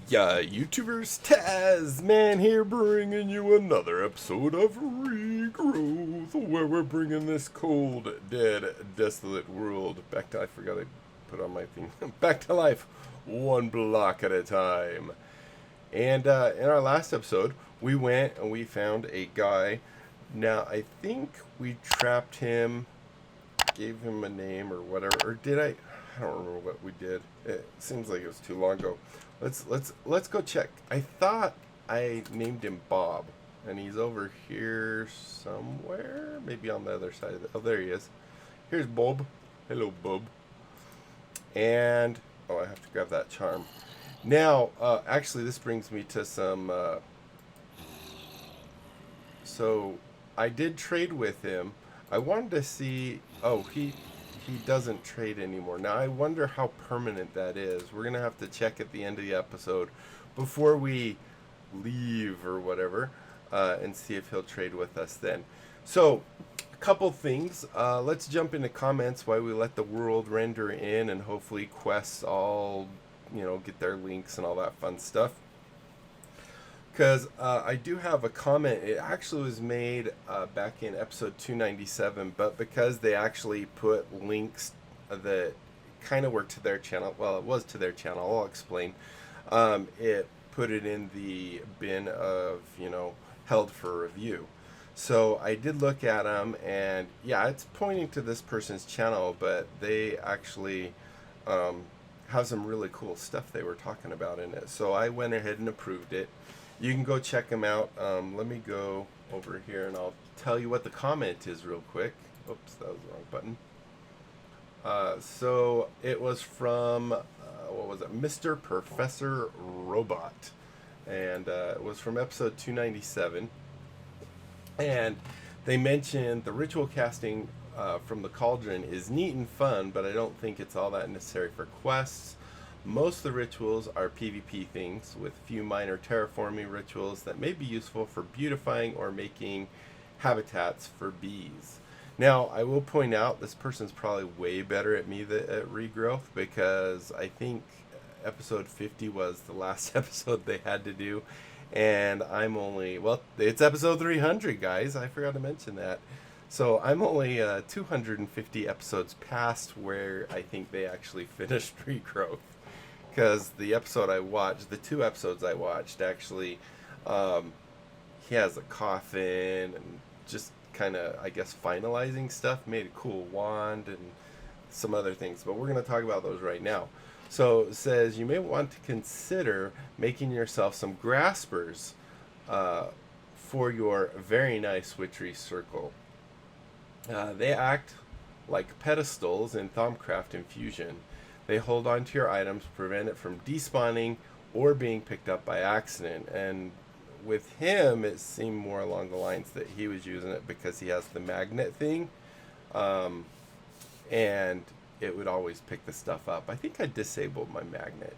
Yeah, YouTubers, Tasman here, bringing you another episode of Regrowth, where we're bringing this cold, dead, desolate world back to, I forgot I put on my thing, back to life, one block at a time. And in our last episode, we went and we found a guy. Now, I think we trapped him, gave him a name or whatever, or did I? I don't remember what we did. It seems like it was too long ago. Let's go check. I thought I named him Bob, and he's over here somewhere. Maybe on the other side of the. Oh, there he is. Here's Bob. Hello, Bob. And oh, I have to grab that charm. Now, actually, this brings me to some. So, I did trade with him. I wanted to see. Oh, he doesn't trade anymore. Now I wonder how permanent that is. We're gonna have to check at the end of the episode before we leave or whatever, and see if he'll trade with us then. So, a couple things. Let's jump into comments while we let the world render in, and hopefully quests all, get their links and all that fun stuff. Because I do have a comment. It actually was made back in episode 297, but because they actually put links that kind of were to their channel, well, it was to their channel, I'll explain. It put it in the bin of, held for review. So I did look at them, and yeah, it's pointing to this person's channel, but they actually have some really cool stuff they were talking about in it. So I went ahead and approved it. You can go check them out. Let me go over here and I'll tell you what the comment is real quick. Oops, that was the wrong button. So it was from, what was it? Mr. Professor Robot. And it was from episode 297. And they mentioned the ritual casting from the cauldron is neat and fun, but I don't think it's all that necessary for quests. Most of the rituals are PvP things, with a few minor terraforming rituals that may be useful for beautifying or making habitats for bees. Now, I will point out this person's probably way better at me at Regrowth, because I think episode 50 was the last episode they had to do, and I'm only, well, it's episode 300, guys. I forgot to mention that. So I'm only 250 episodes past where I think they actually finished Regrowth. Because the episode I watched, the two episodes I watched, actually, he has a coffin and just kind of, I guess, finalizing stuff. Made a cool wand and some other things. But we're going to talk about those right now. So it says, you may want to consider making yourself some graspers for your very nice witchery circle. They act like pedestals in Thaumcraft Infusion. They hold on to your items, prevent it from despawning or being picked up by accident. And with him, it seemed more along the lines that he was using it because he has the magnet thing. And it would always pick the stuff up. I think I disabled my magnet.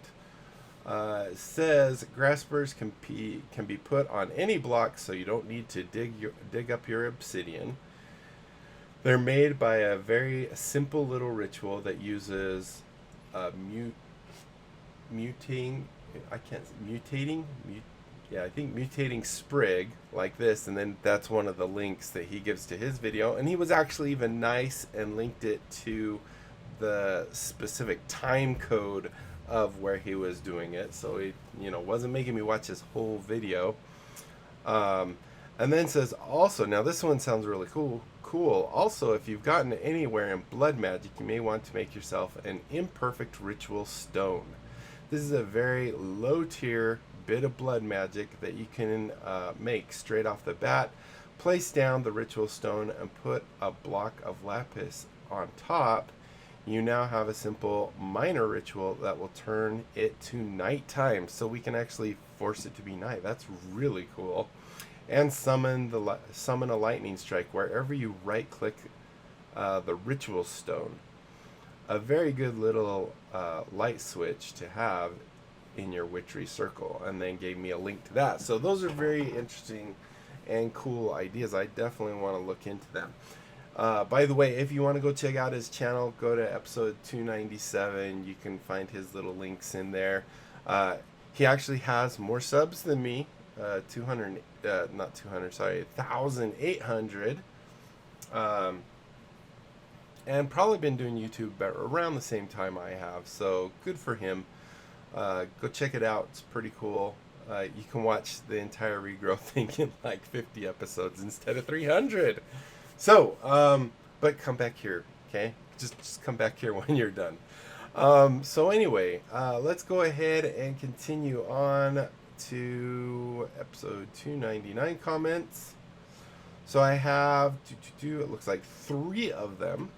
It says graspers can be put on any block, so you don't need to dig up your obsidian. They're made by a very simple little ritual that uses mutating sprig like this, and then that's one of the links that he gives to his video. And he was actually even nice and linked it to the specific time code of where he was doing it, so he wasn't making me watch his whole video. And then says also, now this one sounds really cool. Also, if you've gotten anywhere in blood magic, you may want to make yourself an imperfect ritual stone. This is a very low tier bit of blood magic that you can make straight off the bat. Place down the ritual stone and put a block of lapis on top. You now have a simple minor ritual that will turn it to nighttime, so we can actually force it to be night. That's really cool. And summon a lightning strike wherever you right click the ritual stone. A very good little light switch to have in your witchery circle, and then gave me a link to that. So those are very interesting and cool ideas. I definitely want to look into them. By the way, if you want to go check out his channel, go to episode 297. You can find his little links in there. He actually has more subs than me, 200, not 200, sorry, 1,800. Um, and probably been doing YouTube around the same time I have. So good for him. Go check it out. It's pretty cool. You can watch the entire regrowth thing in like 50 episodes instead of 300. So, but come back here, okay? Just come back here when you're done. So anyway, let's go ahead and continue on to episode 299 comments. So I have, it looks like 3 of them.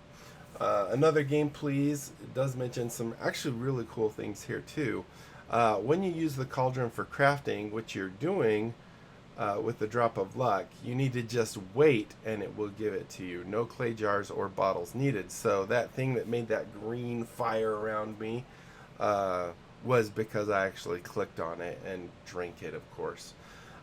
Another game, please. It does mention some actually really cool things here too. When you use the cauldron for crafting, which you're doing with the drop of luck, you need to just wait and it will give it to you. No clay jars or bottles needed. So that thing that made that green fire around me was because I actually clicked on it and drank it, of course.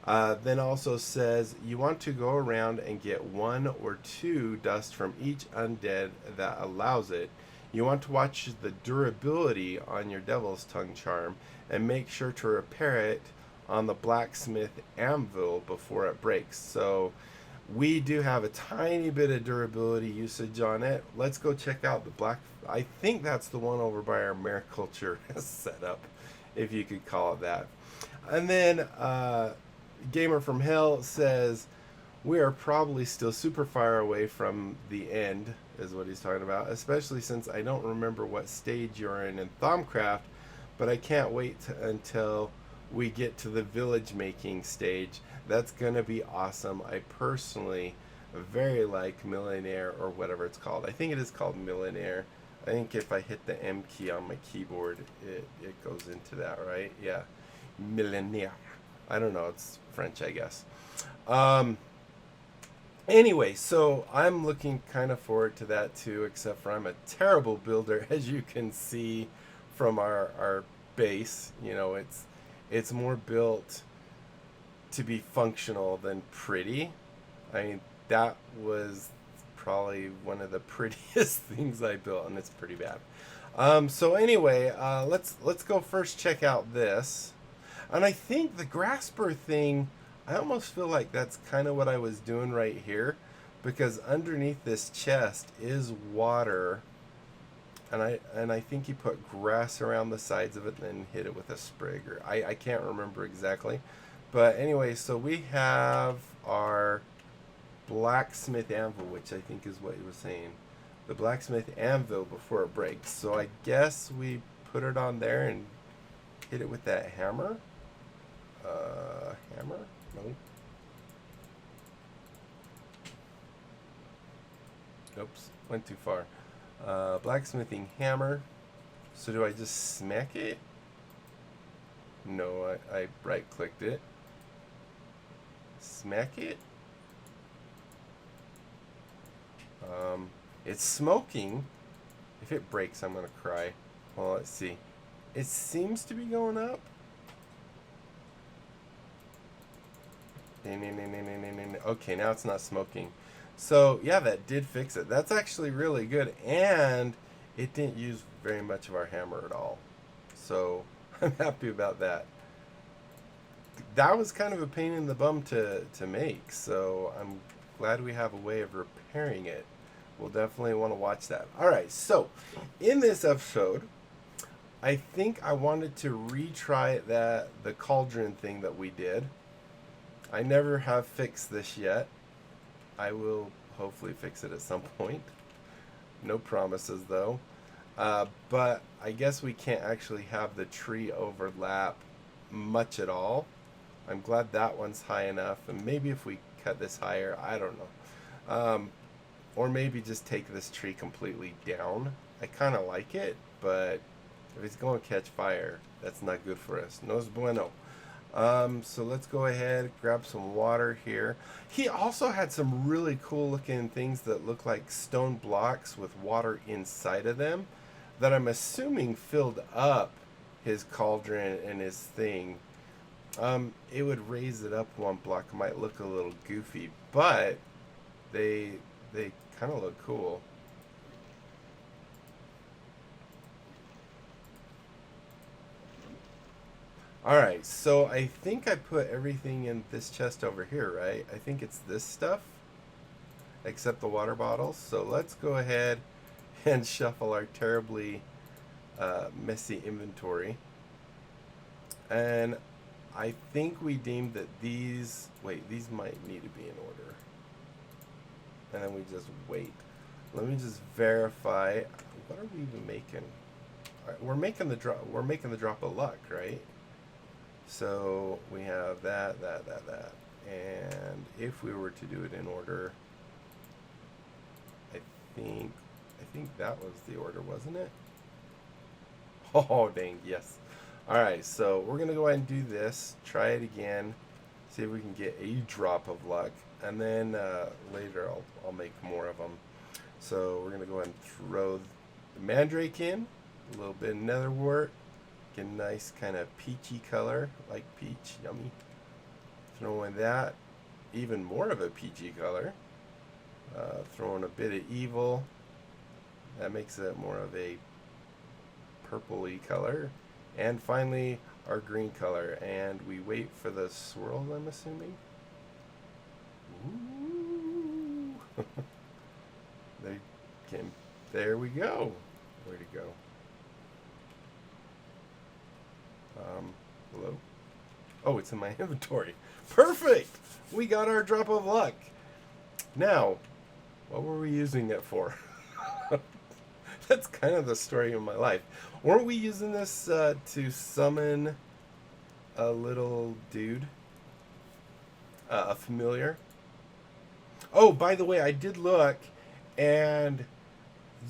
Then also says you want to go around and get 1 or 2 dust from each undead that allows it. You want to watch the durability on your devil's tongue charm and make sure to repair it on the blacksmith anvil before it breaks. So we do have a tiny bit of durability usage on it. Let's go check out the black. I think that's the one over by our mariculture setup, if you could call it that. And then Gamer from Hell says we are probably still super far away from the end, is what he's talking about, especially since I don't remember what stage you're in Thaumcraft, but I can't wait until we get to the village making stage. That's gonna be awesome. I personally very like Millionaire, or whatever it's called. I think it is called Millionaire. I think if I hit the M key on my keyboard, it goes into that, right? Yeah, Millionaire. I don't know, it's French, I guess. Anyway, so I'm looking kind of forward to that too, except for I'm a terrible builder, as you can see from our base. You know, it's more built to be functional than pretty. I mean, that was probably one of the prettiest things I built, and it's pretty bad. So anyway, let's go first check out this. And I think the grasper thing, I almost feel like that's kind of what I was doing right here, because underneath this chest is water, and I think you put grass around the sides of it and then hit it with a sprig, or I can't remember exactly. But anyway, so we have our blacksmith anvil, which I think is what he was saying. The blacksmith anvil before it breaks. So I guess we put it on there and hit it with that hammer. Hammer? No. Oops, went too far. Blacksmithing hammer. So do I just smack it? No, I right clicked it. Smack it? It's smoking. If it breaks, I'm gonna cry. Well, let's see. It seems to be going up. Okay, now it's not smoking. So yeah, that did fix it. That's actually really good, and it didn't use very much of our hammer at all. So I'm happy about that. That was kind of a pain in the bum to make, so I'm glad we have a way of repairing it. We'll definitely want to watch that. Alright, so in this episode, I think I wanted to retry the cauldron thing that we did. I never have fixed this yet. I will hopefully fix it at some point. No promises though. But I guess we can't actually have the tree overlap much at all. I'm glad that one's high enough, and maybe if we cut this higher, I don't know. Or maybe just take this tree completely down. I kind of like it, but if it's going to catch fire, that's not good for us. No es bueno. So let's go ahead, grab some water here. He also had some really cool looking things that look like stone blocks with water inside of them that I'm assuming filled up his cauldron and his thing. It would raise it up one block. It might look a little goofy, but they kind of look cool. Alright, so I think I put everything in this chest over here, right? I think it's this stuff, except the water bottles. So let's go ahead and shuffle our terribly messy inventory. And I think we deemed that these... Wait, these might need to be in order. And then we just wait. Let me just verify. What are we even making? All right, we're making the drop. We're making the drop of luck, right? So we have that. And if we were to do it in order, I think that was the order, wasn't it? Oh, dang, yes. All right, so we're gonna go ahead and do this. Try it again. See if we can get a drop of luck, and then later I'll make more of them. So we're gonna go ahead and throw the mandrake in, a little bit of netherwort, get a nice kind of peachy color, like peach, yummy. Throw in that, even more of a peachy color. Throw in a bit of evil, that makes it more of a purpley color. And finally, our green color, and we wait for the swirl, I'm assuming. Ooh. There we go. Where'd it go? Hello? Oh, it's in my inventory. Perfect! We got our drop of luck. Now, what were we using it for? That's kind of the story of my life. Weren't we using this to summon a little dude? A familiar? Oh, by the way, I did look, and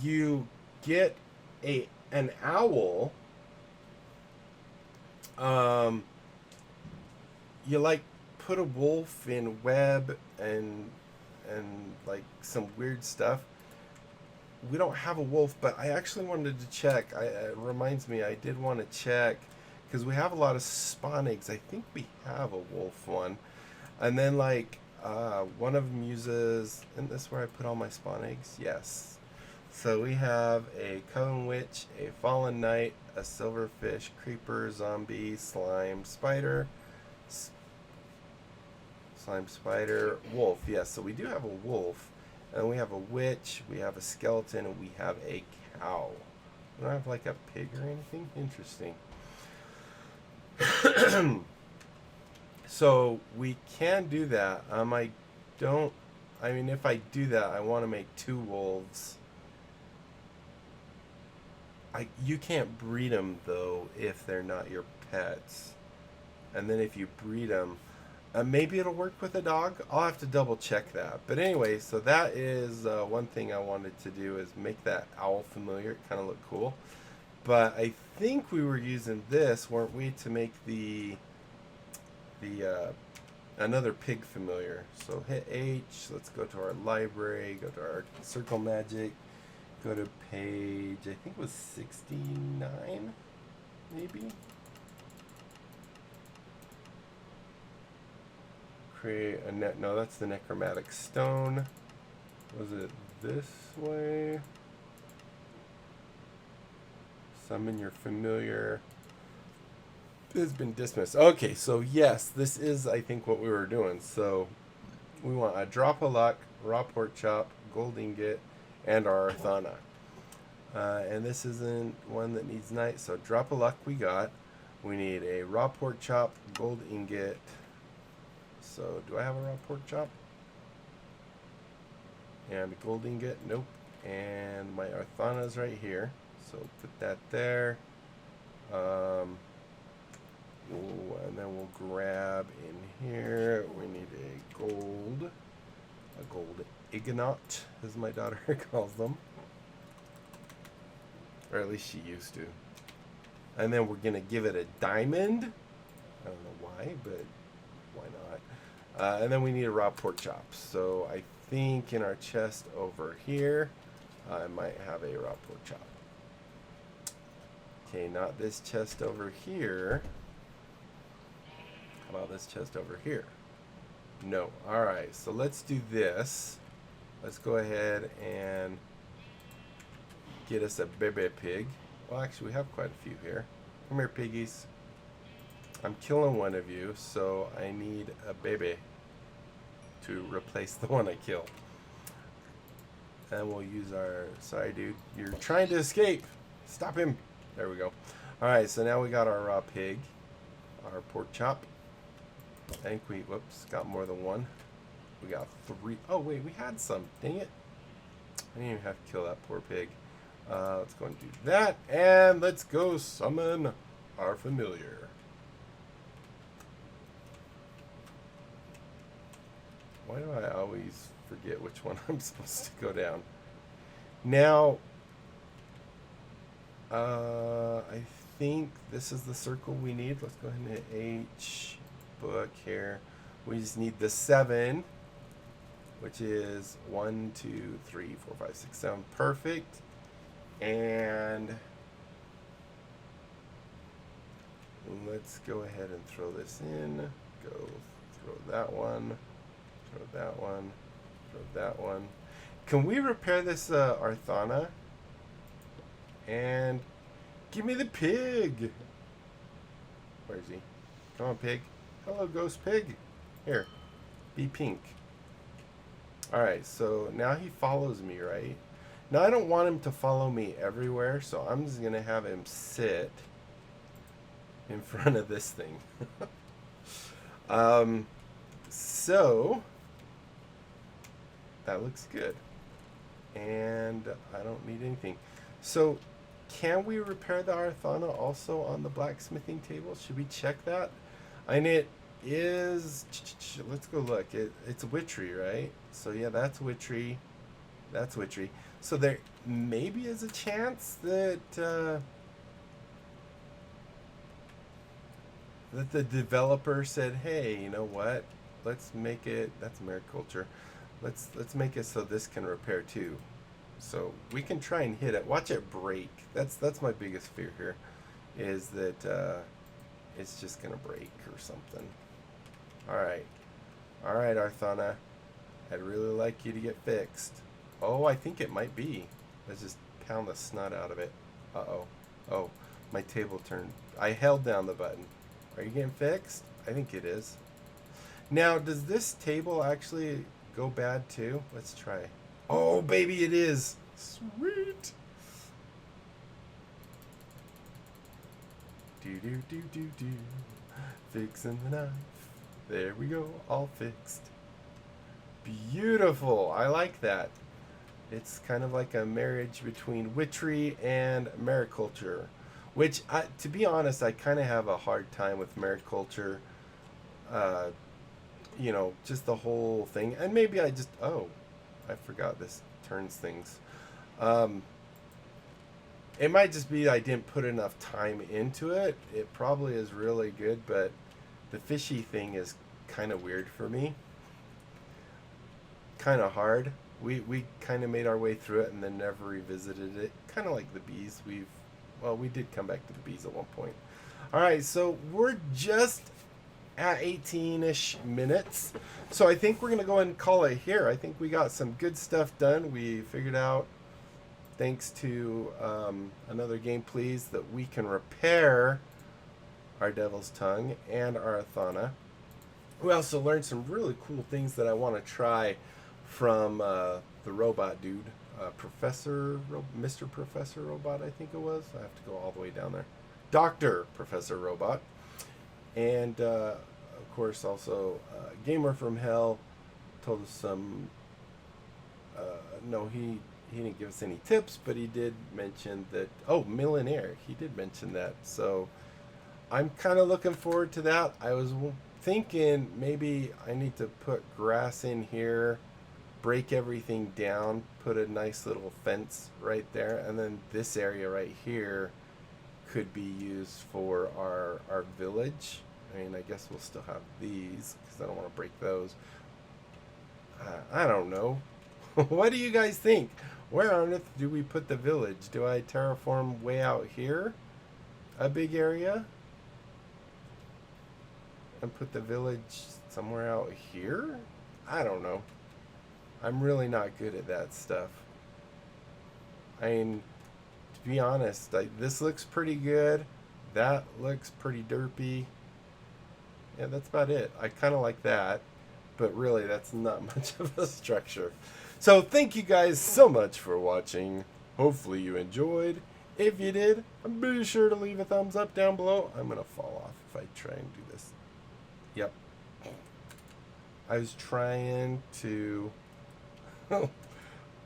you get an owl. You like put a wolf in web and like some weird stuff. We don't have a wolf, but I actually wanted to check. It reminds me, I did want to check because we have a lot of spawn eggs. I think we have a wolf one, and then like one of them uses. Isn't this where I put all my spawn eggs? Yes. So we have a coven witch, a fallen knight, a silverfish, creeper, zombie, slime, spider, wolf. Yes. So we do have a wolf. And we have a witch, we have a skeleton, and we have a cow. We don't have like a pig or anything? Interesting. So we can do that. I mean, if I do that, I want to make 2 wolves. You can't breed them, though, if they're not your pets. And then if you breed them, maybe it'll work with a dog. I'll have to double check that. But anyway, so that is one thing I wanted to do is make that owl familiar. It kind of looked cool. But I think we were using this, weren't we, to make the another pig familiar. So hit H. Let's go to our library. Go to our circle magic. Go to page, I think it was 69, maybe. Create a net. No, that's the necromantic stone. Was it this way? Summon your familiar. It has been dismissed. Okay, so yes, this is, I think, what we were doing. So we want a drop of luck, raw pork chop, gold ingot, and our Arthana. And this isn't one that needs night, so drop of luck we got. We need a raw pork chop, gold ingot. So do I have a raw pork chop? And a gold ingot? Nope. And my Arthana's right here. So put that there. And then we'll grab in here. We need a gold ignot, as my daughter calls them. Or at least she used to. And then we're going to give it a diamond. I don't know why, but why not? And then we need a raw pork chop. So I think in our chest over here, I might have a raw pork chop. Okay, not this chest over here. How about this chest over here? No. Alright, so let's do this. Let's go ahead and get us a baby pig. Well, actually, we have quite a few here. Come here, piggies. I'm killing one of you, so I need a baby to replace the one I killed. And we'll use our... Sorry, dude. You're trying to escape. Stop him. There we go. Alright, so now we got our raw pig. Our pork chop. I think we... Whoops. Got more than one. We got 3. Oh, wait. We had some. Dang it. I didn't even have to kill that poor pig. Let's go and do that. And let's go summon our familiar. Why do I always forget which one I'm supposed to go down? Now, I think this is the circle we need. Let's go ahead and hit H, book here. We just need the 7, which is 1, 2, 3, 4, 5, 6, 7. Perfect. And let's go ahead and throw this in. Go throw that one. Throw that one. Throw that one. Can we repair this Arthana? And give me the pig. Where is he? Come on, pig. Hello, ghost pig. Here. Be pink. Alright, so now he follows me, right? Now I don't want him to follow me everywhere, so I'm just going to have him sit in front of this thing. So that looks good. And I don't need anything. So can we repair the Arthana also on the blacksmithing table? Should we check that? And it is... Let's go look. It's witchery, right? So yeah, that's witchery. That's witchery. So there maybe is a chance that that the developer said, "Hey, you know what? Let's make it." That's mariculture. Let's make it so this can repair too. So we can try and hit it. Watch it break. That's my biggest fear here, is that it's just gonna break or something. All right, Arthana. I'd really like you to get fixed. Oh, I think it might be. Let's just pound the snot out of it. Uh-oh. Oh, my table turned. I held down the button. Are you getting fixed? I think it is. Now, does this table actually go bad too? Let's try. Oh, baby, it is. Sweet. Do. Fixing the knife. There we go. All fixed. Beautiful. I like that. It's kind of like a marriage between witchery and mariculture, which, to be honest, I kind of have a hard time with mariculture. You know, just the whole thing. And maybe I just... Oh, I forgot this turns things. It might just be I didn't put enough time into it. It probably is really good, but the fishy thing is kind of weird for me. Kind of hard. We kind of made our way through it and then never revisited it. Kind of like the bees. We did come back to the bees at one point. All right, so we're just at 18-ish minutes. So I think we're going to go and call it here. I think we got some good stuff done. We figured out, thanks to another game, please, that we can repair our Devil's Tongue and our Arthana. We also learned some really cool things that I want to try from the robot dude, Mr. Professor Robot, I think it was. I have to go all the way down there. Dr. Professor Robot. And, of course, also Gamer from Hell told us some... no, he didn't give us any tips, but he did mention that... Oh, Millionaire. He did mention that. So I'm kind of looking forward to that. I was thinking maybe I need to put grass in here, break everything down, put a nice little fence right there, and then this area right here could be used for our village. I mean, I guess we'll still have these because I don't want to break those. I don't know. What do you guys think? Where on earth do we put the village? Do I terraform way out here? A big area? And put the village somewhere out here? I don't know. I'm really not good at that stuff. I mean, to be honest, this looks pretty good. That looks pretty derpy. Yeah, that's about it. I kind of like that, but really that's not much of a structure. So thank you guys so much for watching. Hopefully you enjoyed. If you did, be sure to leave a thumbs up down below. I'm going to fall off if I try and do this. Yep. I was trying to...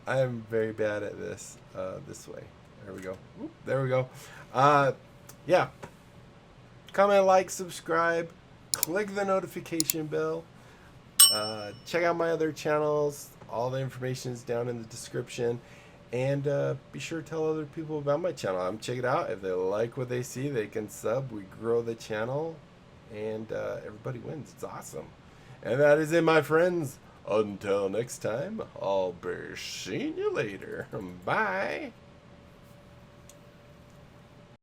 I'm very bad at this. This way. There we go. Oop, there we go. Yeah. Comment, like, subscribe. Click the notification bell. Check out my other channels. All the information is down in the description. And be sure to tell other people about my channel. Check it out. If they like what they see, they can sub. We grow the channel. And everybody wins. It's awesome. And that is it, my friends. Until next time, I'll be seeing you later. Bye.